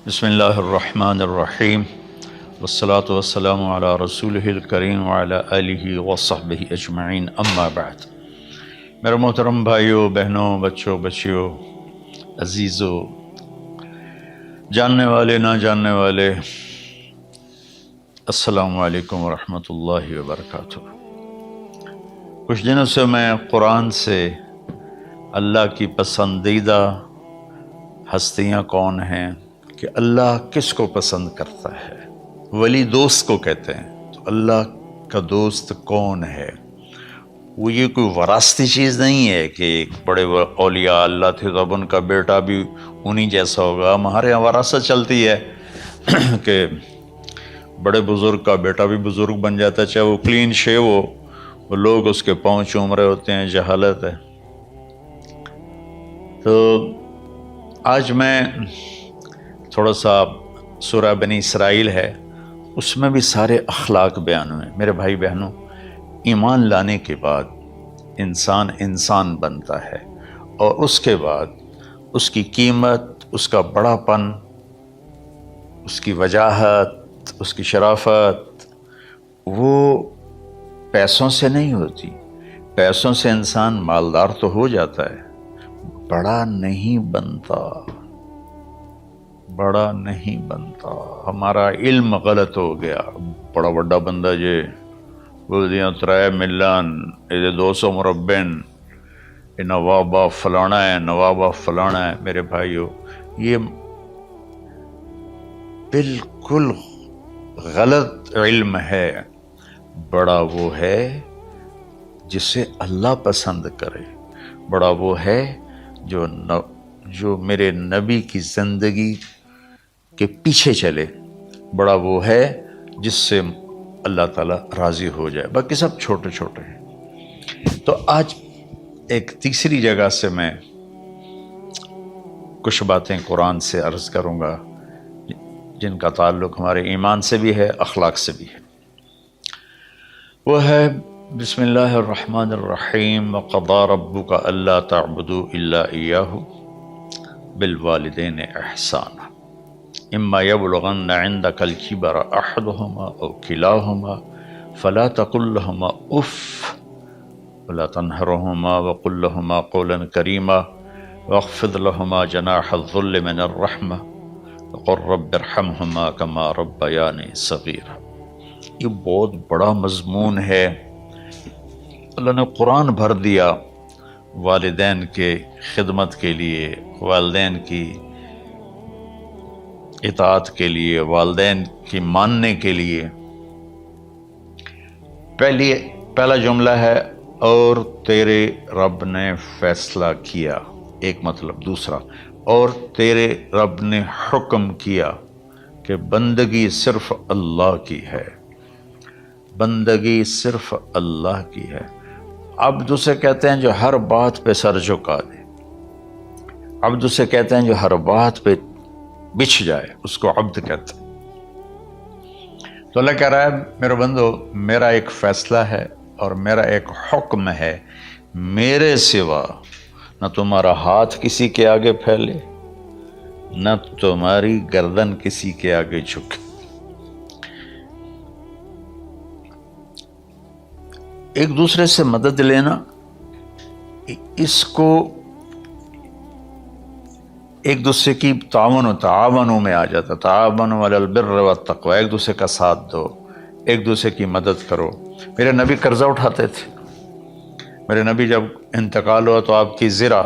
بسم اللہ الرحمن الرحیم والصلاة والسلام علی رسولہ الکریم وعلی آلہ وصحبہ اجمعین، اما بعد۔ میرے محترم بھائیوں، بہنوں، بچوں، بچیوں، عزیزوں، جاننے والے، نہ جاننے والے، السلام علیکم ورحمۃ اللہ وبرکاتہ۔ کچھ دنوں سے میں قرآن سے اللہ کی پسندیدہ ہستیاں کون ہیں، کہ اللہ کس کو پسند کرتا ہے، ولی دوست کو کہتے ہیں۔ تو اللہ کا دوست کون ہے؟ وہ یہ کوئی وراثتی چیز نہیں ہے کہ ایک بڑے اولیاء اللہ تھے تو اب ان کا بیٹا بھی انہی جیسا ہوگا۔ ہمارے یہاں وراثت چلتی ہے کہ بڑے بزرگ کا بیٹا بھی بزرگ بن جاتا ہے، چاہے وہ کلین شیو ہو، وہ لوگ اس کے پاؤں چوم رہے ہوتے ہیں، جہالت ہے۔ تو آج میں تھوڑا سا سورہ بنی اسرائیل ہے، اس میں بھی سارے اخلاق بیان ہوئے۔ میرے بھائی بہنوں، ایمان لانے کے بعد انسان بنتا ہے، اور اس کے بعد اس کی قیمت، اس کا بڑا پن، اس کی وجاہت، اس کی شرافت، وہ پیسوں سے نہیں ہوتی۔ پیسوں سے انسان مالدار تو ہو جاتا ہے، بڑا نہیں بنتا، بڑا نہیں بنتا۔ ہمارا علم غلط ہو گیا۔ بڑا بڑا بندہ جے بول دیا 3 ملین، یہ 200 مربع، یہ نوابہ فلانا ہے، نوابہ فلانا ہے۔ میرے بھائیو، یہ بالکل غلط علم ہے۔ بڑا وہ ہے جسے اللہ پسند کرے، بڑا وہ ہے جو میرے نبی کی زندگی کے پیچھے چلے، بڑا وہ ہے جس سے اللہ تعالیٰ راضی ہو جائے، باقی سب چھوٹے چھوٹے ہیں۔ تو آج ایک تیسری جگہ سے میں کچھ باتیں قرآن سے عرض کروں گا جن کا تعلق ہمارے ایمان سے بھی ہے، اخلاق سے بھی ہے۔ وہ ہے بسم اللہ الرحمن الرحیم، وَقَضَىٰ رَبُّكَ أَلَّا تَعْبُدُوا إِلَّا إِيَّاهُ بِالْوَالِدَيْنِ إِحْسَانًا إِمَّا يَبْلُغَنَّ عِندَكَ الْكِبَرَ أَحَدُهُمَا أَوْ كِلَاهُمَا فَلَا تَقُل لَّهُمَا أُفٍّ وَلَا تَنْهَرْهُمَا وَقُل لَّهُمَا قَوْلًا كَرِيمًا وَاخْفِضْ لَهُمَا جَنَاحَ الذُّلِّ مِنَ الرَّحْمَةِ وَقُل رَّبِّ ارْحَمْهُمَا كَمَا رَبَّيَانِي صَغِيرًا۔ یہ بہت بڑا مضمون ہے۔ اللہ نے قرآن بھر دیا والدین کے خدمت کے لیے، والدین کی اطاعت کے لیے، والدین کی ماننے کے لیے۔ پہلا جملہ ہے اور تیرے رب نے فیصلہ کیا، ایک مطلب۔ دوسرا، اور تیرے رب نے حکم کیا کہ بندگی صرف اللہ کی ہے، بندگی صرف اللہ کی ہے۔ عبد اسے کہتے ہیں جو ہر بات پہ سر جھکا دے، عبد اسے کہتے ہیں جو ہر بات پہ بچھ جائے، اس کو عبد کہتے ہیں۔ تو اللہ کہہ رہا ہے میرے بندو، میرا ایک فیصلہ ہے اور میرا ایک حکم ہے، میرے سوا نہ تمہارا ہاتھ کسی کے آگے پھیلے، نہ تمہاری گردن کسی کے آگے جھکے۔ ایک دوسرے سے مدد لینا، اس کو ایک دوسرے کی تعاونوں میں آ جاتا۔ تعاونوا علی البر والتقوی، ایک دوسرے کا ساتھ دو، ایک دوسرے کی مدد کرو۔ میرے نبی قرضہ اٹھاتے تھے۔ میرے نبی جب انتقال ہوا تو آپ کی زرہ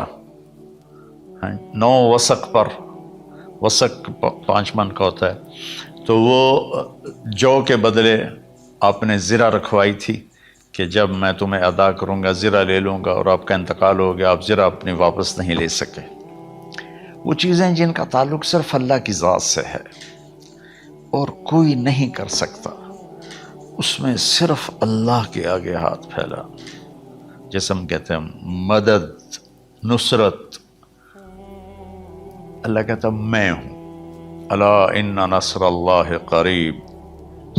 9 وسق پر، وسق 5 من کا ہوتا ہے، تو وہ جو کے بدلے آپ نے زرہ رکھوائی تھی کہ جب میں تمہیں ادا کروں گا زرہ لے لوں گا، اور آپ کا انتقال ہو گیا، آپ زرہ اپنی واپس نہیں لے سکے۔ وہ چیزیں جن کا تعلق صرف اللہ کی ذات سے ہے اور کوئی نہیں کر سکتا، اس میں صرف اللہ کے آگے ہاتھ پھیلا، جیسے ہم کہتے ہیں مدد، نصرت۔ اللہ کہتا میں ہوں، الا ان نصر اللہ قریب،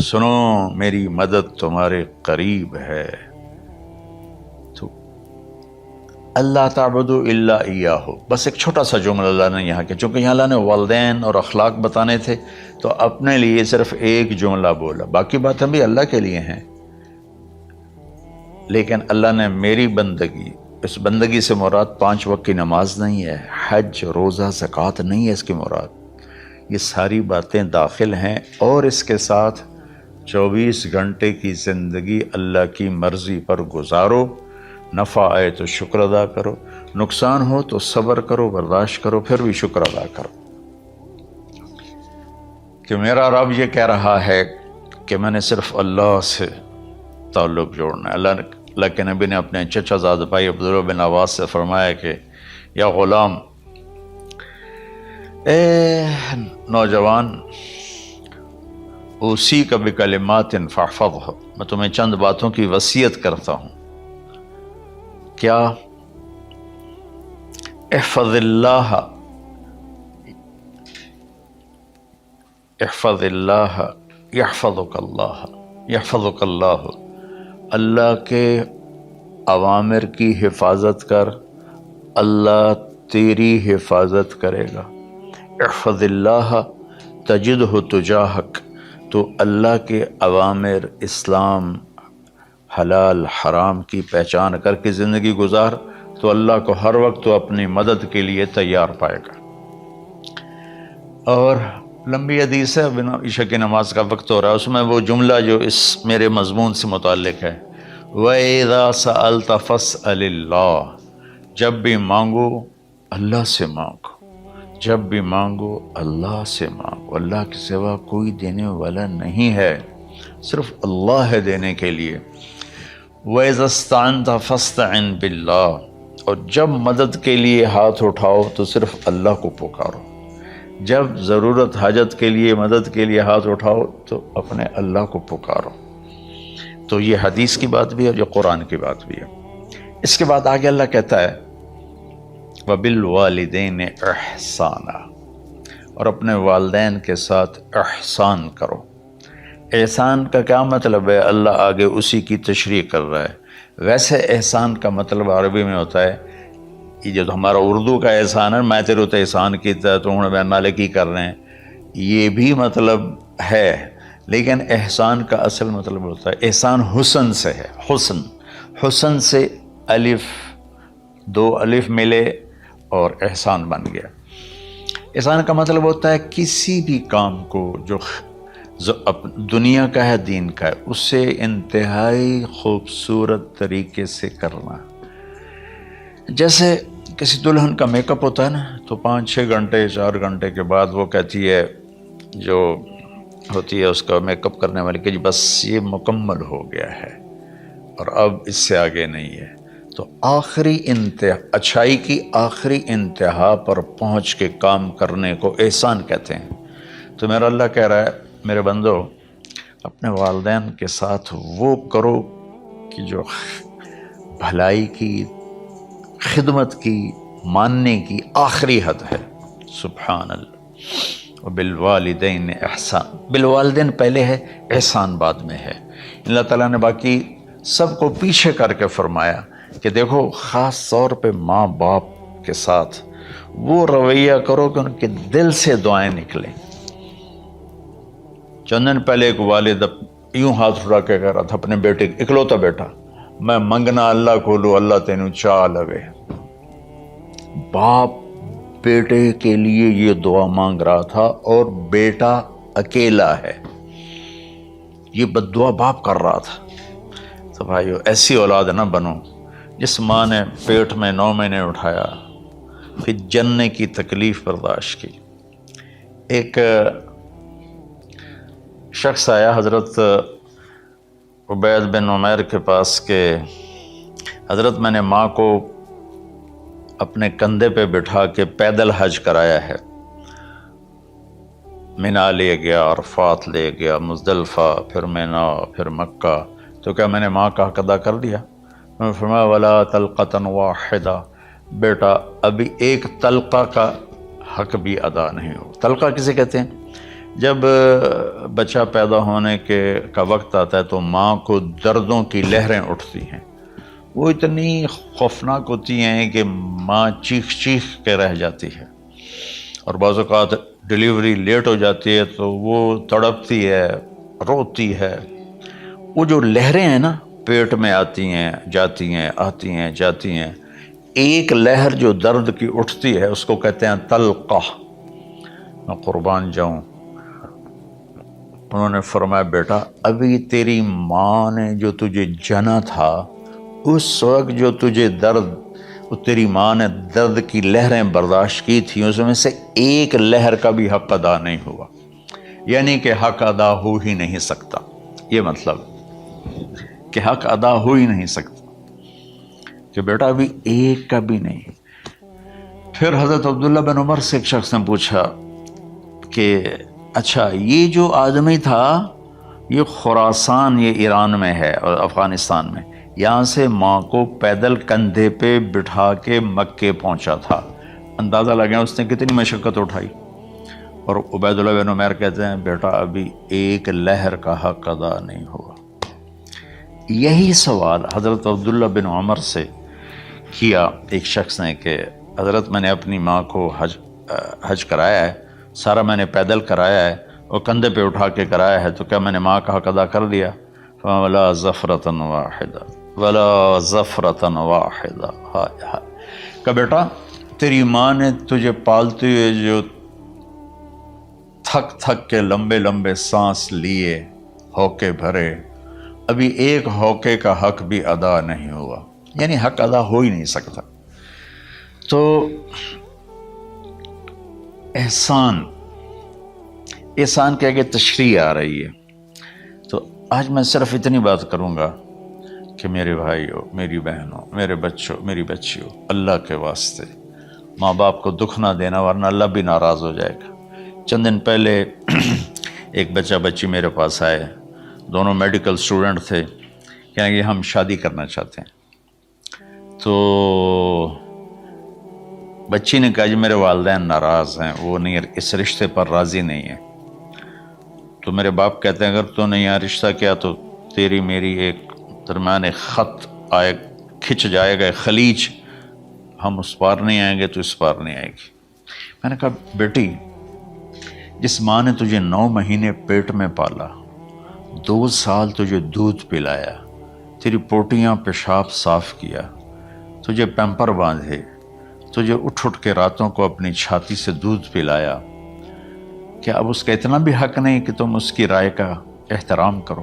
سنو میری مدد تمہارے قریب ہے۔ تو اللہ تعبدوا الا ایاہ، بس ایک چھوٹا سا جملہ اللہ نے یہاں کیا، چونکہ یہاں اللہ نے والدین اور اخلاق بتانے تھے تو اپنے لیے صرف ایک جملہ بولا، باقی باتیں بھی اللہ کے لیے ہیں، لیکن اللہ نے میری بندگی، اس بندگی سے مراد 5 وقت کی نماز نہیں ہے، حج، روزہ، زکوٰۃ نہیں ہے اس کی مراد، یہ ساری باتیں داخل ہیں، اور اس کے ساتھ 24 گھنٹے کی زندگی اللہ کی مرضی پر گزارو، نفع آئے تو شکر ادا کرو، نقصان ہو تو صبر کرو، برداشت کرو، پھر بھی شکر ادا کرو، کہ میرا رب یہ کہہ رہا ہے کہ میں نے صرف اللہ سے تعلق جوڑنا ہے۔ اللہ کے نبی نے اپنے چچا زاد بھائی عبداللہ بن عباس سے فرمایا کہ یا غلام، اے نوجوان، اوصیک بکلمات فاحفظہ، میں تمہیں چند باتوں کی وصیت کرتا ہوں، کیا؟ احفظ اللہ، احفظ اللہ یحفظک اللہ، یحفظک اللہ، اللہ کے اوامر کی حفاظت کر، اللہ تیری حفاظت کرے گا۔ احفظ اللہ تجدہ تجاہک، تو اللہ کے اوامر، اسلام، حلال حرام کی پہچان کر کے زندگی گزار تو اللہ کو ہر وقت تو اپنی مدد کے لیے تیار پائے گا۔ اور لمبی حدیث ہے، عشاء کی نماز کا وقت ہو رہا ہے، اس میں وہ جملہ جو اس میرے مضمون سے متعلق ہے، وَإِذَا سَأَلْتَ فَاسْأَلِ اللَّهِ، جب بھی مانگو اللہ سے مانگو، جب بھی مانگو اللہ سے مانگو، اللہ کے سوا کوئی دینے والا نہیں ہے، صرف اللہ ہے دینے کے لیے۔ وَإِذَا اسْتَعَنْتَ فَاسْتَعِنْ بِاللَّهِ، اور جب مدد کے لیے ہاتھ اٹھاؤ تو صرف اللہ کو پکارو، جب ضرورت حاجت کے لیے، مدد کے لیے ہاتھ اٹھاؤ تو اپنے اللہ کو پکارو۔ تو یہ حدیث کی بات بھی ہے، جو قرآن کی بات بھی ہے۔ اس کے بعد آگے اللہ کہتا ہے وَبِالْوَالِدَيْنِ إِحْسَانًا، اور اپنے والدین کے ساتھ احسان کرو۔ احسان کا کیا مطلب ہے؟ اللہ آگے اسی کی تشریح کر رہا ہے۔ ویسے احسان کا مطلب عربی میں ہوتا ہے، یہ جو ہمارا اردو کا احسان ہے، میں تیرے تو احسان کیتا ہے تو ہوں میں نالے کی کر رہے ہیں، یہ بھی مطلب ہے، لیکن احسان کا اصل مطلب ہوتا ہے، احسان حسن سے ہے، حسن، حسن سے الف، 2 الف ملے اور احسان بن گیا۔ احسان کا مطلب ہوتا ہے کسی بھی کام کو جو دنیا کا ہے، دین کا ہے، اسے انتہائی خوبصورت طریقے سے کرنا۔ جیسے کسی دلہن کا میک اپ ہوتا ہے نا، تو 5-6 گھنٹے 4 گھنٹے کے بعد وہ کہتی ہے، جو ہوتی ہے اس کا میک اپ کرنے والی، کہ جی بس یہ مکمل ہو گیا ہے اور اب اس سے آگے نہیں ہے۔ تو آخری اچھائی کی آخری انتہا پر پہنچ کے کام کرنے کو احسان کہتے ہیں۔ تو میرا اللہ کہہ رہا ہے، میرے بندو، اپنے والدین کے ساتھ وہ کرو کہ جو بھلائی کی، خدمت کی، ماننے کی آخری حد ہے۔ سبحان اللہ۔ وبالوالدین احسان، بالوالدین پہلے ہے، احسان بعد میں ہے۔ اللہ تعالیٰ نے باقی سب کو پیچھے کر کے فرمایا کہ دیکھو، خاص طور پہ ماں باپ کے ساتھ وہ رویہ کرو کہ ان کے دل سے دعائیں نکلیں۔ چند دن پہلے ایک والد یوں ہاتھ اٹھا کے کہہ رہا تھا اپنے بیٹے، اکلوتا بیٹا، میں منگنا اللہ کھولو، اللہ تینوں چاہ لگے۔ باپ بیٹے کے لیے یہ دعا مانگ رہا تھا، اور بیٹا اکیلا ہے، یہ بد دعا باپ کر رہا تھا۔ تو بھائیو، ایسی اولاد نہ بنو جس ماں نے پیٹ میں 9 مہینے اٹھایا، پھر جننے کی تکلیف برداشت کی۔ ایک شخص آیا حضرت عبید بن عمیر کے پاس کہ حضرت، میں نے ماں کو اپنے کندھے پہ بٹھا کے پیدل حج کرایا ہے، مینا لے گیا، عرفات لے گیا، مزدلفہ، پھر مینا، پھر مکہ، تو کیا میں نے ماں کا حق ادا کر دیا؟ میں نے فرمایا ولا تلقۃ واحدہ، بیٹا ابھی ایک تلقہ کا حق بھی ادا نہیں ہو۔ تلقہ کسے کہتے ہیں؟ جب بچہ پیدا ہونے کا وقت آتا ہے تو ماں کو دردوں کی لہریں اٹھتی ہیں، وہ اتنی خوفناک ہوتی ہیں کہ ماں چیخ چیخ کے رہ جاتی ہے، اور بعض اوقات ڈیلیوری لیٹ ہو جاتی ہے تو وہ تڑپتی ہے، روتی ہے۔ وہ جو لہریں ہیں نا پیٹ میں آتی ہیں جاتی ہیں، آتی ہیں جاتی ہیں، ایک لہر جو درد کی اٹھتی ہے اس کو کہتے ہیں طلقہ۔ میں قربان جاؤں، انہوں نے فرمایا بیٹا ابھی تیری ماں نے جو تجھے جنا تھا اس وقت جو تجھے درد، وہ تیری ماں نے درد کی لہریں برداشت کی تھیں، اس میں سے ایک لہر کا بھی حق ادا نہیں ہوا، یعنی کہ حق ادا ہو ہی نہیں سکتا۔ یہ مطلب کہ حق ادا ہو ہی نہیں سکتا، کہ بیٹا ابھی ایک کا بھی نہیں۔ پھر حضرت عبداللہ بن عمر سے ایک شخص نے پوچھا کہ اچھا یہ جو آدمی تھا یہ خراسان، یہ ایران میں ہے اور افغانستان میں، یہاں سے ماں کو پیدل کندھے پہ بٹھا کے مکے پہنچا تھا، اندازہ لگا اس نے کتنی مشقت اٹھائی۔ اور عبید اللہ بن عمیر کہتے ہیں بیٹا ابھی ایک لہر کا حق ادا نہیں ہوا۔ یہی سوال حضرت عبداللہ بن عمر سے کیا ایک شخص نے کہ حضرت میں نے اپنی ماں کو حج کرایا ہے، سارا میں نے پیدل کرایا ہے اور کندھے پہ اٹھا کے کرایا ہے، تو کیا میں نے ماں کا حق ادا کر دیا؟ وَلَا زَفْرَةً وَاحِدَةً وَلَا زَفْرَةً وَاحِدَةً۔ ہائے ہائے، کہ بیٹا تیری ماں نے تجھے پالتے ہوئے جو تھک تھک کے لمبے لمبے سانس لیے، ہوکے بھرے، ابھی ایک ہوکے کا حق بھی ادا نہیں ہوا، یعنی حق ادا ہو ہی نہیں سکتا۔ تو احسان کے آگے تشریح آ رہی ہے۔ تو آج میں صرف اتنی بات کروں گا کہ میرے بھائیوں، میری بہنوں، میرے بچوں، میری بچیوں، اللہ کے واسطے ماں باپ کو دکھ نہ دینا ورنہ اللہ بھی ناراض ہو جائے گا۔ چند دن پہلے ایک بچہ بچی میرے پاس آئے، دونوں میڈیکل اسٹوڈنٹ تھے، کہیں کہ ہم شادی کرنا چاہتے ہیں۔ تو بچی نے کہا جی میرے والدین ناراض ہیں، وہ نہیں، اس رشتے پر راضی نہیں ہیں۔ تو میرے باپ کہتے ہیں اگر تو نے یہاں رشتہ کیا تو تیری میری ایک درمیان ایک خط آئے، کھچ جائے گا، خلیج، ہم اس پار نہیں آئیں گے تو اس پار نہیں آئے گی۔ میں نے کہا بیٹی جس ماں نے تجھے 9 مہینے پیٹ میں پالا، 2 سال تجھے دودھ پلایا، تیری پوٹیاں پیشاب صاف کیا، تجھے پیمپر باندھے، تجھے اٹھ کے راتوں کو اپنی چھاتی سے دودھ پلایا، کیا اب اس کا اتنا بھی حق نہیں کہ تم اس کی رائے کا احترام کرو؟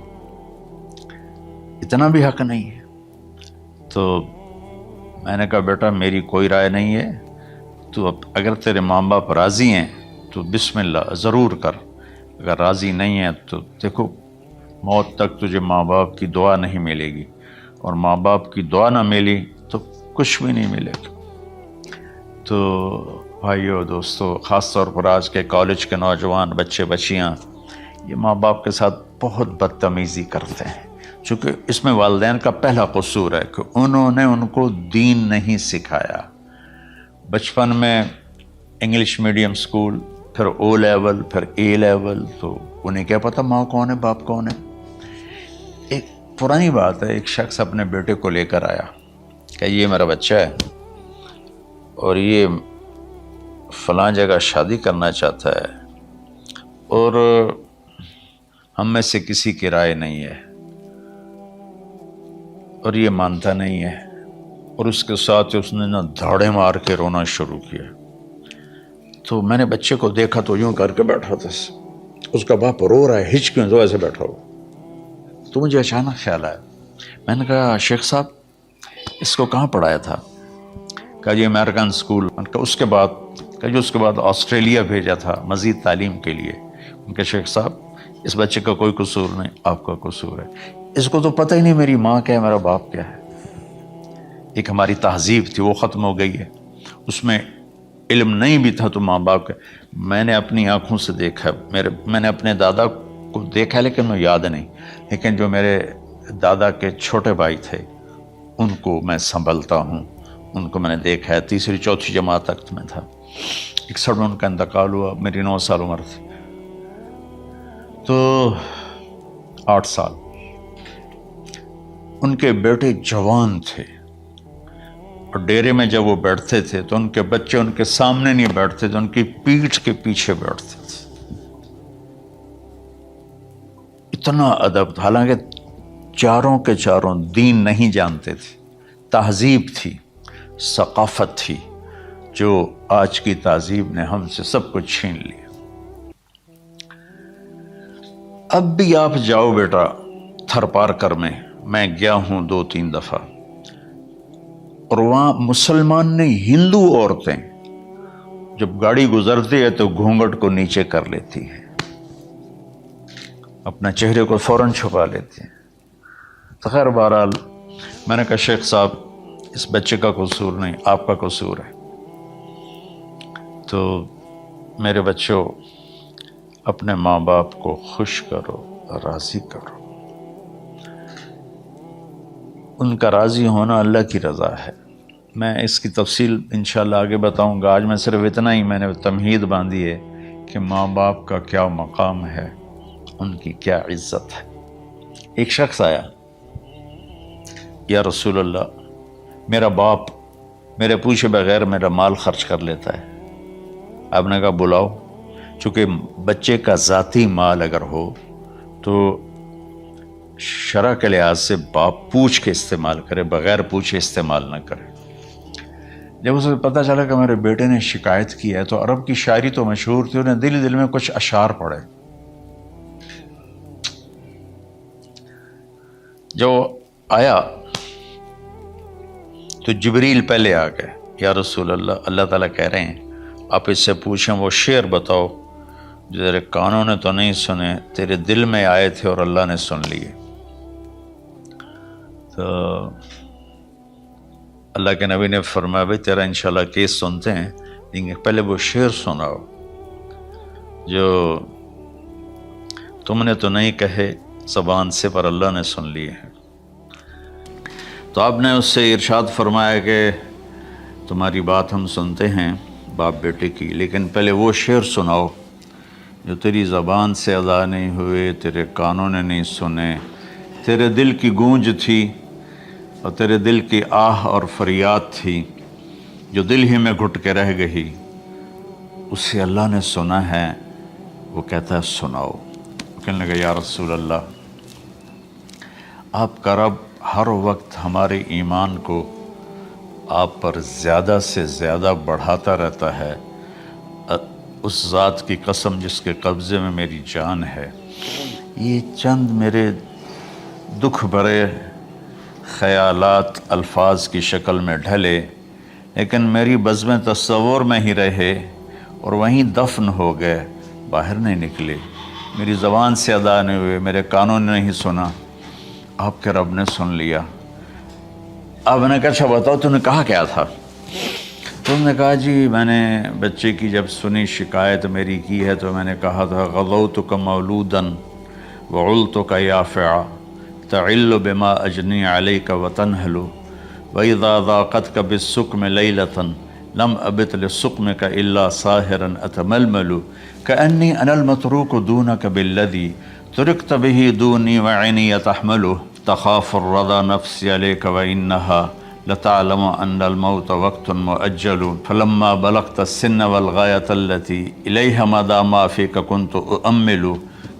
اتنا بھی حق نہیں ہے؟ تو میں نے کہا بیٹا میری کوئی رائے نہیں ہے، تو اگر تیرے ماں باپ راضی ہیں تو بسم اللہ ضرور کر، اگر راضی نہیں ہے تو دیکھو موت تک تجھے ماں باپ کی دعا نہیں ملے گی، اور ماں باپ کی دعا نہ ملی تو کچھ بھی نہیں ملے گا۔ تو بھائیو دوستو، خاص طور پر آج کے کالج کے نوجوان بچے بچیاں یہ ماں باپ کے ساتھ بہت بدتمیزی کرتے ہیں، چونکہ اس میں والدین کا پہلا قصور ہے کہ انہوں نے ان کو دین نہیں سکھایا۔ بچپن میں انگلش میڈیم سکول، پھر او لیول، پھر اے لیول، تو انہیں کیا پتہ ماں کون ہے باپ کون ہے۔ ایک پرانی بات ہے، ایک شخص اپنے بیٹے کو لے کر آیا کہ یہ میرا بچہ ہے اور یہ فلاں جگہ شادی کرنا چاہتا ہے اور ہم میں سے کسی کی رائے نہیں ہے اور یہ مانتا نہیں ہے، اور اس کے ساتھ اس نے نا دھاڑے مار کے رونا شروع کیا۔ تو میں نے بچے کو دیکھا تو یوں کر کے بیٹھا تھا، اس کا باپ رو رہا ہے، ہچ کیوں تو ایسے بیٹھا ہو۔ تو مجھے اچانک خیال آیا، میں نے کہا شیخ صاحب اس کو کہاں پڑھایا تھا؟ کہا جی امریکن اسکول۔ ان کا اس کے بعد آسٹریلیا بھیجا تھا مزید تعلیم کے لیے۔ ان کے شیخ صاحب اس بچے کا کوئی قصور نہیں، آپ کا قصور ہے، اس کو تو پتہ ہی نہیں میری ماں کیا ہے میرا باپ کیا ہے۔ ایک ہماری تہذیب تھی وہ ختم ہو گئی ہے، اس میں علم نہیں بھی تھا تو ماں باپ کا۔ میں نے اپنی آنکھوں سے دیکھا، میں نے اپنے دادا کو دیکھا لیکن مجھے یاد نہیں، لیکن جو میرے دادا کے چھوٹے بھائی تھے ان کو میں سنبھلتا ہوں، ان کو میں نے دیکھا ہے، 3ری 4تھی جماعت تک میں تھا، 61 میں ان کا انتقال ہوا، میری 9 سال عمر تھی، تو 8 سال۔ ان کے بیٹے جوان تھے، اور ڈیرے میں جب وہ بیٹھتے تھے تو ان کے بچے ان کے سامنے نہیں بیٹھتے تھے، ان کی پیٹھ کے پیچھے بیٹھتے تھے. اتنا ادب تھا، حالانکہ چاروں کے چاروں دین نہیں جانتے تھے. تہذیب تھی، ثقافت تھی، جو آج کی تہذیب نے ہم سے سب کچھ چھین لیا. اب بھی آپ جاؤ بیٹا تھر پارکر میں گیا ہوں 2-3 دفعہ، اور وہاں مسلمان نہیں، ہندو عورتیں جب گاڑی گزرتی ہے تو گھونگھٹ کو نیچے کر لیتی ہیں، اپنا چہرے کو فوراً چھپا لیتے ہیں. تو خیر بہرحال میں نے کہا شیخ صاحب اس بچے کا قصور نہیں، آپ کا قصور ہے. تو میرے بچوں، اپنے ماں باپ کو خوش کرو، راضی کرو. ان کا راضی ہونا اللہ کی رضا ہے. میں اس کی تفصیل انشاءاللہ آگے بتاؤں گا. آج میں صرف اتنا ہی میں نے تمہید باندھی ہے کہ ماں باپ کا کیا مقام ہے، ان کی کیا عزت ہے. ایک شخص آیا، یا رسول اللہ میرا باپ میرے پوچھے بغیر میرا مال خرچ کر لیتا ہے. آپ نے کہا بلاؤ. چونکہ بچے کا ذاتی مال اگر ہو تو شرع کے لحاظ سے باپ پوچھ کے استعمال کرے، بغیر پوچھے استعمال نہ کرے. جب اسے پتہ چلا کہ میرے بیٹے نے شکایت کی ہے تو عرب کی شاعری تو مشہور تھی، انہیں دل دل میں کچھ اشعار پڑھے. جو آیا تو جبریل پہلے آ گئے. یا رسول اللہ، اللہ تعالیٰ کہہ رہے ہیں آپ اس سے پوچھیں وہ شعر بتاؤ جو تیرے کانوں نے تو نہیں سنے، تیرے دل میں آئے تھے اور اللہ نے سن لیے. تو اللہ کے نبی نے فرمایا بھائی تیرا انشاءاللہ کیس سنتے ہیں، لیکن پہلے وہ شعر سناؤ جو تم نے تو نہیں کہے زبان سے پر اللہ نے سن لیے ہیں. تو آپ نے اس سے ارشاد فرمایا کہ تمہاری بات ہم سنتے ہیں باپ بیٹے کی، لیکن پہلے وہ شعر سناؤ جو تیری زبان سے ادا نہیں ہوئے، تیرے کانوں نے نہیں سنے، تیرے دل کی گونج تھی اور تیرے دل کی آہ اور فریاد تھی جو دل ہی میں گھٹ کے رہ گئی، اسے اللہ نے سنا ہے. وہ کہتا ہے سناؤ. کہنے لگا یا رسول اللہ آپ کا رب ہر وقت ہمارے ایمان کو آپ پر زیادہ سے زیادہ بڑھاتا رہتا ہے. اس ذات کی قسم جس کے قبضے میں میری جان ہے. یہ چند میرے دکھ بھرے خیالات الفاظ کی شکل میں ڈھلے، لیکن میری بزم تصور میں ہی رہے اور وہیں دفن ہو گئے، باہر نہیں نکلے، میری زبان سے ادا نہیں ہوئے، میرے کانوں نے نہیں سنا، آپ کے رب نے سن لیا. آپ نے کہا اچھا بتاؤ تم نے کہا کیا تھا؟ تم نے کہا جی میں نے بچے کی جب سنی شکایت میری کی ہے تو میں نے کہا تھا غضوتک مولودا وعلتک یافعا تعل بما اجنی علیک وتنہل واذا ضاقتک بالسقم لیلۃ لم ابت لسقمک الا ساہرا اتململ کأنی انا المتروک دونک بالذی ترکت به دونی وعینی تحملہ تخاف الرضا نفسی علیک وإنہا لتعلم ان الموت وقت مؤجل فلما بلغت السن والغایة التي الیہ مدى ما فیک كنت اؤمل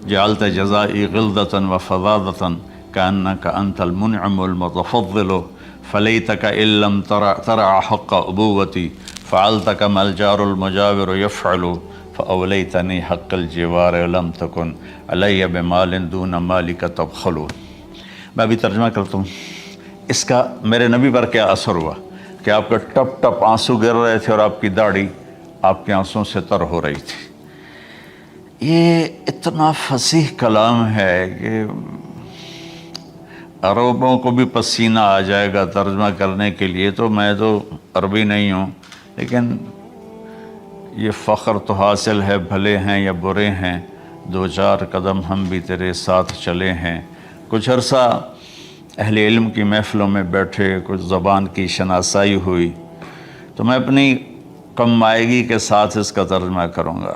جعلت جزائی غلظة وفظاظة كأنك انت المنعم المتفضل فلیتک ان لم ترع حق ابوتی فعلت كما الجار المجاور يفعل فأولیتنی حق الجوار لم تکن علی بمال دون مالک تبخل. میں ابھی ترجمہ کرتا ہوں. اس کا میرے نبی پر کیا اثر ہوا کہ آپ کے ٹپ ٹپ آنسو گر رہے تھے اور آپ کی داڑھی آپ کے آنسوں سے تر ہو رہی تھی. یہ اتنا فصیح کلام ہے کہ عربوں کو بھی پسینہ آ جائے گا ترجمہ کرنے کے لیے. تو میں تو عربی نہیں ہوں، لیکن یہ فخر تو حاصل ہے، بھلے ہیں یا برے ہیں 2-4 قدم ہم بھی تیرے ساتھ چلے ہیں. کچھ عرصہ اہل علم کی محفلوں میں بیٹھے، کچھ زبان کی شناسائی ہوئی، تو میں اپنی کم مائگی کے ساتھ اس کا ترجمہ کروں گا.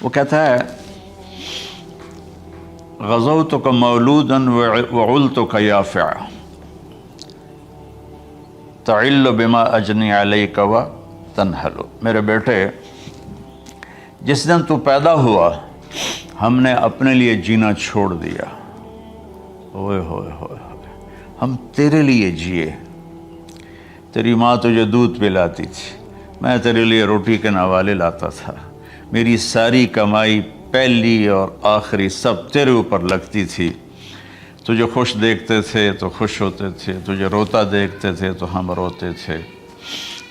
وہ کہتا ہے غزوتک مولودا وعلتک یافعا، تعل بما اجنی علیک و تنحل، میرے بیٹے جس دن تو پیدا ہوا ہم نے اپنے لیے جینا چھوڑ دیا، ہوئے ہوئے ہوئے ہوئے، ہم تیرے لیے جیے۔ تیری ماں تجھے دودھ پلاتی تھی، میں تیرے لیے روٹی کے نوالے لاتا تھا، میری ساری کمائی پہلی اور آخری سب تیرے اوپر لگتی تھی۔ تجھے خوش دیکھتے تھے تو خوش ہوتے تھے، تجھے روتا دیکھتے تھے تو ہم روتے تھے۔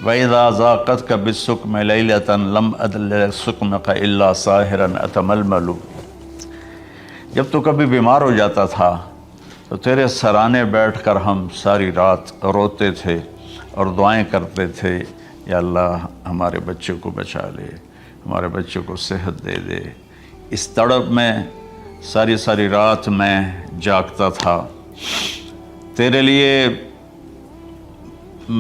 وَإِذَا ذَاقَتْكَ بِالسُّقْمِ لَيْلَةً لَمْ أَدْلِ سُقْمَكَ إِلَّا سَاهِرًا أَتَمَلْمَلُ، جب تو کبھی بیمار ہو جاتا تھا تو تیرے سرانے بیٹھ کر ہم ساری رات روتے تھے اور دعائیں کرتے تھے، یا اللہ ہمارے بچوں کو بچا لے، ہمارے بچوں کو صحت دے دے۔ اس تڑپ میں ساری ساری رات میں جاگتا تھا، تیرے لیے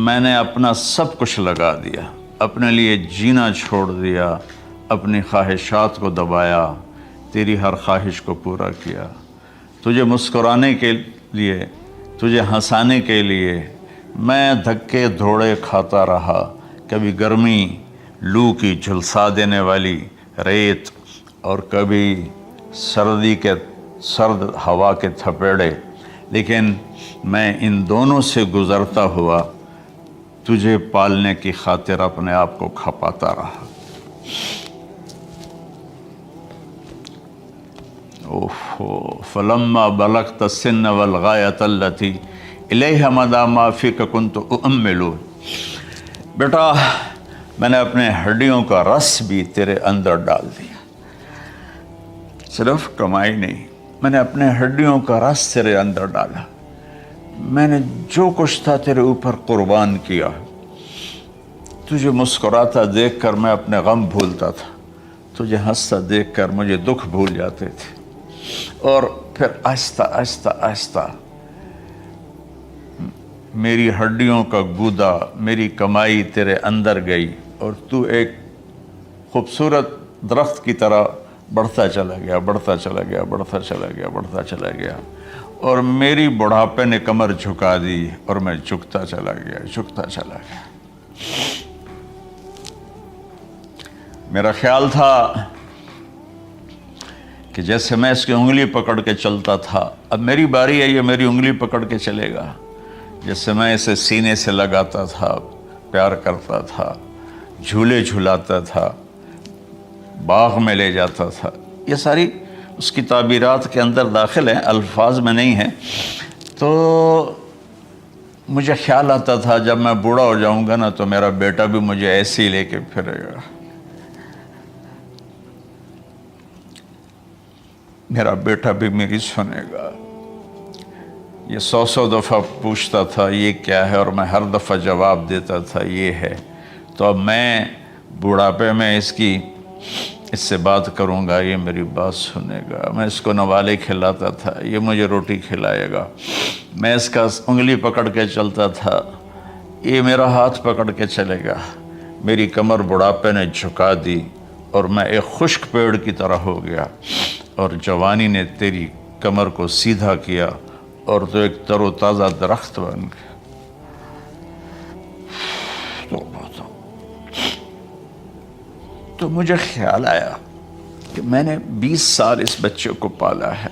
میں نے اپنا سب کچھ لگا دیا، اپنے لیے جینا چھوڑ دیا، اپنی خواہشات کو دبایا، تیری ہر خواہش کو پورا کیا، تجھے مسکرانے کے لیے، تجھے ہنسانے کے لیے میں دھکے دھوڑے کھاتا رہا، کبھی گرمی لو کی جھلسا دینے والی ریت اور کبھی سردی کے سرد ہوا کے تھپیڑے، لیکن میں ان دونوں سے گزرتا ہوا تجھے پالنے کی خاطر اپنے آپ کو کھپاتا رہا۔ فلما بلغت السن والغایۃ التی الیہ مدی ما فیک کنت اؤمل، بیٹا میں نے اپنے ہڈیوں کا رس بھی تیرے اندر ڈال دیا، صرف کمائی نہیں، میں نے اپنے ہڈیوں کا رس تیرے اندر ڈالا، میں نے جو کچھ تھا تیرے اوپر قربان کیا۔ تجھے مسکراتا دیکھ کر میں اپنے غم بھولتا تھا، تجھے ہنستا دیکھ کر مجھے دکھ بھول جاتے تھے، اور پھر آہستہ آہستہ آہستہ میری ہڈیوں کا گودا، میری کمائی تیرے اندر گئی، اور تو ایک خوبصورت درخت کی طرح بڑھتا چلا گیا، بڑھتا چلا گیا، بڑھتا چلا گیا، بڑھتا چلا گیا، اور میری بڑھاپے نے کمر جھکا دی اور میں جھکتا چلا گیا، جھکتا چلا گیا۔ میرا خیال تھا کہ جیسے میں اس کی انگلی پکڑ کے چلتا تھا، اب میری باری ہے، یہ میری انگلی پکڑ کے چلے گا، جیسے میں اسے سینے سے لگاتا تھا، پیار کرتا تھا، جھولے جھلاتا تھا، باغ میں لے جاتا تھا، یہ ساری اس کی تعبیرات کے اندر داخل ہیں، الفاظ میں نہیں ہیں۔ تو مجھے خیال آتا تھا جب میں بوڑھا ہو جاؤں گا نا تو میرا بیٹا بھی مجھے ایسے ہی لے کے پھرے گا، میرا بیٹا بھی میری سنے گا۔ یہ 100 دفعہ پوچھتا تھا یہ کیا ہے، اور میں ہر دفعہ جواب دیتا تھا یہ ہے۔ تو اب میں بوڑھاپے میں اس سے بات کروں گا، یہ میری بات سنے گا، میں اس کو نوالے کھلاتا تھا، یہ مجھے روٹی کھلائے گا، میں اس کا انگلی پکڑ کے چلتا تھا، یہ میرا ہاتھ پکڑ کے چلے گا۔ میری کمر بڑھاپے نے جھکا دی اور میں ایک خشک پیڑ کی طرح ہو گیا، اور جوانی نے تیری کمر کو سیدھا کیا اور تو ایک تر و تازہ درخت بن گیا۔ تو مجھے خیال آیا کہ میں نے 20 سال اس بچے کو پالا ہے،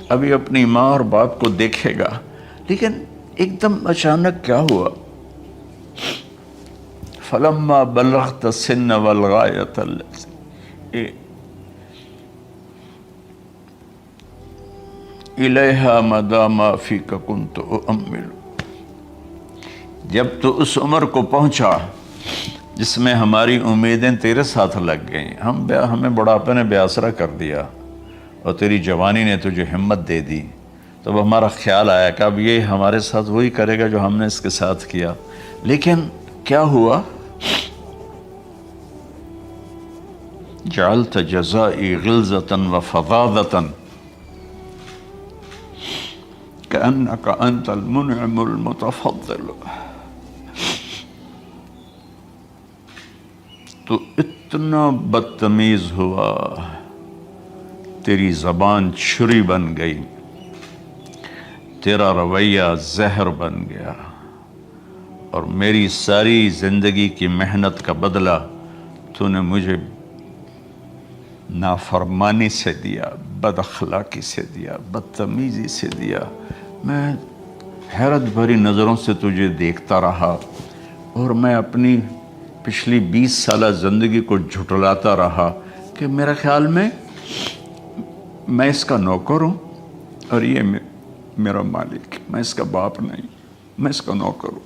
ابھی اپنی ماں اور باپ کو دیکھے گا، لیکن ایک دم اچانک کیا ہوا، فلما بلغت السن والغایۃ التی الیہا مدی ما فیک کنت اؤمل، جب تو اس عمر کو پہنچا جس میں ہماری امیدیں تیرے ساتھ لگ گئیں، ہمیں بڑھاپے نے بے آسرا کر دیا اور تیری جوانی نے تجھے ہمت دے دی، تب ہمارا خیال آیا کہ اب یہ ہمارے ساتھ وہی کرے گا جو ہم نے اس کے ساتھ کیا۔ لیکن کیا ہوا، جعلت جزائی غلظۃ وفظاظۃ کأنک انت المنعم المتفضل، تو اتنا بدتمیز ہوا، تیری زبان چھری بن گئی، تیرا رویہ زہر بن گیا، اور میری ساری زندگی کی محنت کا بدلہ تو نے مجھے نافرمانی سے دیا، بد اخلاقی سے دیا، بدتمیزی سے دیا۔ میں حیرت بھری نظروں سے تجھے دیکھتا رہا اور میں اپنی پچھلی 20 سالہ زندگی کو جھٹلاتا رہا کہ میرے خیال میں اس کا نوکر ہوں اور یہ میرا مالک، میں اس کا باپ نہیں، میں اس کا نوکر ہوں،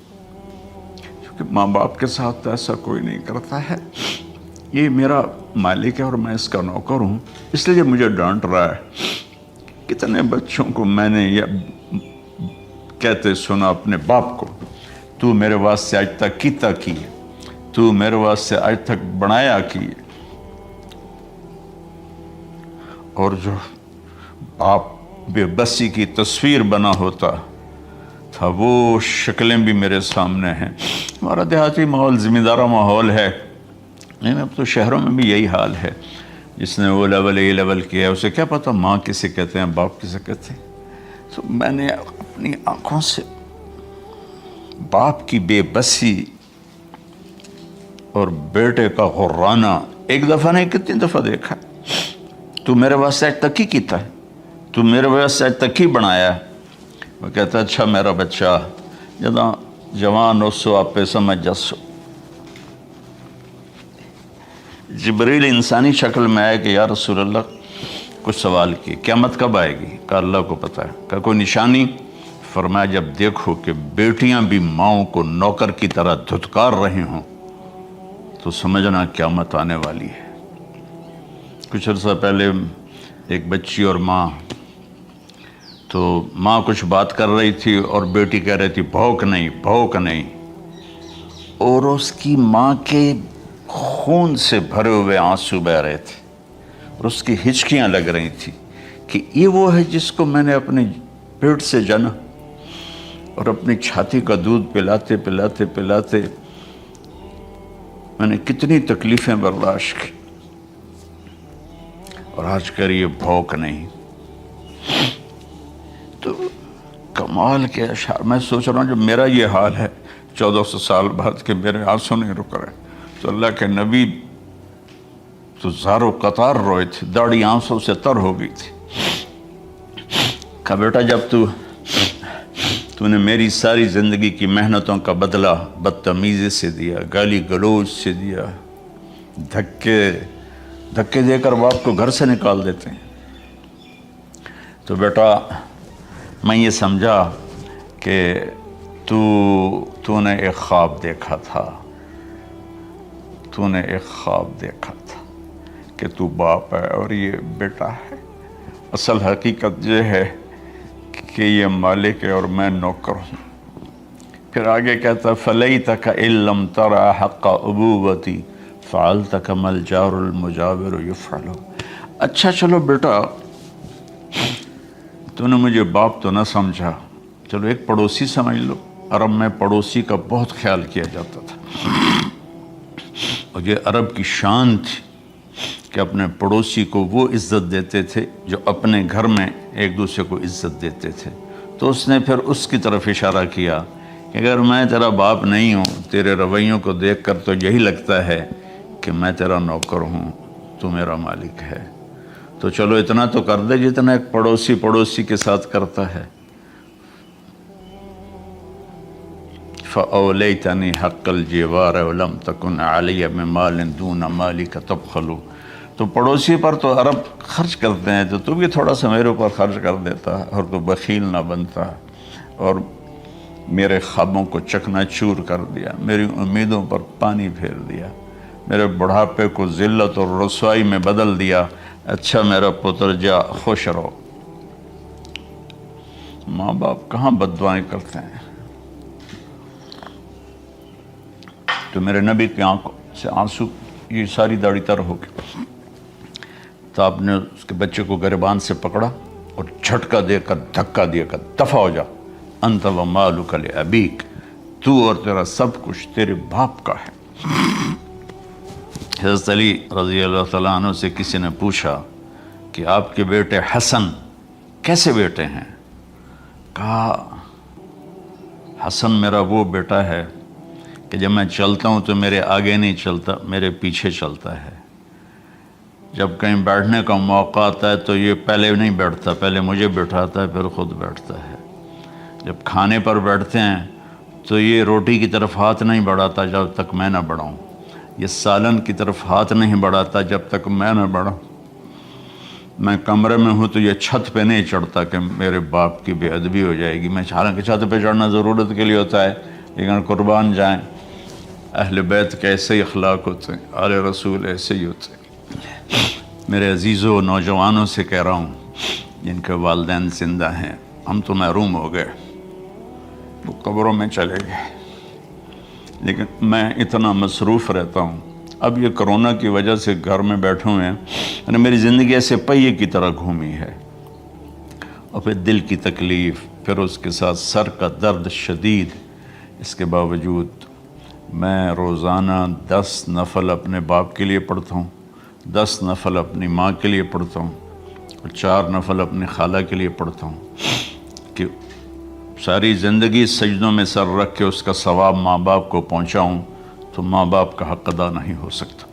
کیونکہ ماں باپ کے ساتھ ایسا کوئی نہیں کرتا ہے، یہ میرا مالک ہے اور میں اس کا نوکر ہوں، اس لیے مجھے ڈانٹ رہا ہے۔ کتنے بچوں کو میں نے یہ کہتے سنا اپنے باپ کو، تو میرے واسطے آج تک کیتا کی ہے، تو میرے واسطے آج تک بنایا کی ہے۔ اور جو باپ بے بسی کی تصویر بنا ہوتا تھا وہ شکلیں بھی میرے سامنے ہیں۔ ہمارا دیہاتی ماحول زمین دارہ ماحول ہے، نہیں اب تو شہروں میں بھی یہی حال ہے۔ جس نے وہ لیول اے لیول کیا ہے اسے کیا پتا ماں کسے کہتے ہیں، باپ کسے کہتے ہیں۔ تو میں نے اپنی آنکھوں سے باپ کی بے بسی اور بیٹے کا غرانہ ایک دفعہ نہیں کتنی دفعہ دیکھا۔ تو میرے واسطے آج تک ہی کیتا ہے، تو میرے واسطے آج تک ہی بنایا ہے۔ وہ کہتا ہے اچھا میرا بچہ جداں جوان ہو سو آپ پہ سمجھ جسو۔ جبریل انسانی شکل میں آئے کہ یا رسول اللہ کچھ سوال کیے، قیامت کب آئے گی؟ کہا اللہ کو پتہ ہے۔ کہا کوئی نشانی؟ فرمایا جب دیکھو کہ بیٹیاں بھی ماؤں کو نوکر کی طرح دھتکار رہی ہوں تو سمجھنا قیامت آنے والی ہے۔ کچھ عرصہ پہلے ایک بچی اور ماں، تو ماں کچھ بات کر رہی تھی اور بیٹی کہہ رہی تھی بھوک نہیں بھوک نہیں، اور اس کی ماں کے خون سے بھرے ہوئے آنسو بہ رہے تھے اور اس کی ہچکیاں لگ رہی تھی کہ یہ وہ ہے جس کو میں نے اپنے پیٹ سے جنا اور اپنی چھاتی کا دودھ پلاتے پلاتے پلاتے میں نے کتنی تکلیفیں برداشت کی، اور آج کر یہ بھوک نہیں۔ تو کمال کے اشعار میں سوچ رہا ہوں جو میرا یہ حال ہے 1400 سال بعد کہ میرے آنسو نہیں رک رہے، تو اللہ کے نبی تو زارو قطار روئے تھے، داڑھی آنسوں سے تر ہو گئی تھی۔ کہا بیٹا جب تو نے میری ساری زندگی کی محنتوں کا بدلہ بدتمیزی سے دیا، گالی گلوچ سے دیا، دھکے دے کر باپ کو گھر سے نکال دیتے ہیں، تو بیٹا میں یہ سمجھا کہ تو نے ایک خواب دیکھا تھا، تو نے ایک خواب دیکھا تھا کہ تو باپ ہے اور یہ بیٹا ہے۔ اصل حقیقت یہ ہے کہ یہ مالک ہے اور میں نوکر ہوں۔ پھر آگے کہتا فَلَيْتَكَ إِن لَّمْ تَرَ حَقَّ أُبُوَّتِي فَعَلْتَ كَمَا الْجَارُ الْمُجَاوِرُ يَفْعَلُ۔ اچھا چلو بیٹا تو نے مجھے باپ تو نہ سمجھا، چلو ایک پڑوسی سمجھ لو۔ عرب میں پڑوسی کا بہت خیال کیا جاتا تھا، اور یہ عرب کی شان تھی کہ اپنے پڑوسی کو وہ عزت دیتے تھے جو اپنے گھر میں ایک دوسرے کو عزت دیتے تھے۔ تو اس نے پھر اس کی طرف اشارہ کیا کہ اگر میں تیرا باپ نہیں ہوں، تیرے رویوں کو دیکھ کر تو یہی لگتا ہے کہ میں تیرا نوکر ہوں، تو میرا مالک ہے، تو چلو اتنا تو کر دے جتنا ایک پڑوسی کے ساتھ کرتا ہے۔ فَأَوْلَيْتَنِي حَقَّ الْجِوَارِ وَلَمْ تَكُنْ عَلَيَّ مِنْ دُونَ مَالِكَ تَبْخَلُ۔ تو پڑوسی پر تو عرب خرچ کرتے ہیں، تو بھی تھوڑا سا میرے اوپر خرچ کر دیتا اور تو بخیل نہ بنتا، اور میرے خوابوں کو چکنا چور کر دیا، میری امیدوں پر پانی پھیر دیا، میرے بڑھاپے کو ذلت اور رسوائی میں بدل دیا۔ اچھا میرا پتر جا خوش رہو۔ ماں باپ کہاں بد دعائیں کرتے ہیں۔ تو میرے نبی کی آنکھوں سے آنسو، یہ ساری داڑھی تر ہو گئی، تو آپ نے اس کے بچے کو گریبان سے پکڑا اور جھٹکا دے کر دھکا دے کر دفع ہو جا، انت و مالک لابیک، تو اور تیرا سب کچھ تیرے باپ کا ہے۔ حضرت علی رضی اللہ تعالیٰ عنہ سے کسی نے پوچھا کہ آپ کے بیٹے حسن کیسے بیٹے ہیں؟ کہا حسن میرا وہ بیٹا ہے کہ جب میں چلتا ہوں تو میرے آگے نہیں چلتا، میرے پیچھے چلتا ہے۔ جب کہیں بیٹھنے کا موقع آتا ہے تو یہ پہلے نہیں بیٹھتا، پہلے مجھے بٹھاتا ہے پھر خود بیٹھتا ہے۔ جب کھانے پر بیٹھتے ہیں تو یہ روٹی کی طرف ہاتھ نہیں بڑھاتا جب تک میں نہ بڑھاؤں، یہ سالن کی طرف ہاتھ نہیں بڑھاتا جب تک میں نہ بڑھاؤں۔ میں کمرے میں ہوں تو یہ چھت پہ نہیں چڑھتا کہ میرے باپ کی بے ادبی ہو جائے گی۔ میں حالانکہ چھت پہ چڑھنا ضرورت کے لیے ہوتا ہے، لیکن قربان جائیں اہل بیت کے ایسے ہی اخلاق ہوتے ہیں، آل رسول ایسے ہی ہوتے ہیں۔ میرے عزیزوں، نوجوانوں سے کہہ رہا ہوں جن کے والدین زندہ ہیں، ہم تو محروم ہو گئے، وہ قبروں میں چلے گئے، لیکن میں اتنا مصروف رہتا ہوں۔ اب یہ کرونا کی وجہ سے گھر میں بیٹھے ہوئے ہیں، یعنی میری زندگی ایسے پہیے کی طرح گھومی ہے، اور پھر دل کی تکلیف، پھر اس کے ساتھ سر کا درد شدید۔ اس کے باوجود میں روزانہ 10 نفل اپنے باپ کے لیے پڑھتا ہوں، 10 نفل اپنی ماں کے لیے پڑھتا ہوں، اور 4 نفل اپنی خالہ کے لیے پڑھتا ہوں، کہ ساری زندگی سجدوں میں سر رکھ کے اس کا ثواب ماں باپ کو پہنچاؤں، تو ماں باپ کا حق ادا نہیں ہو سکتا۔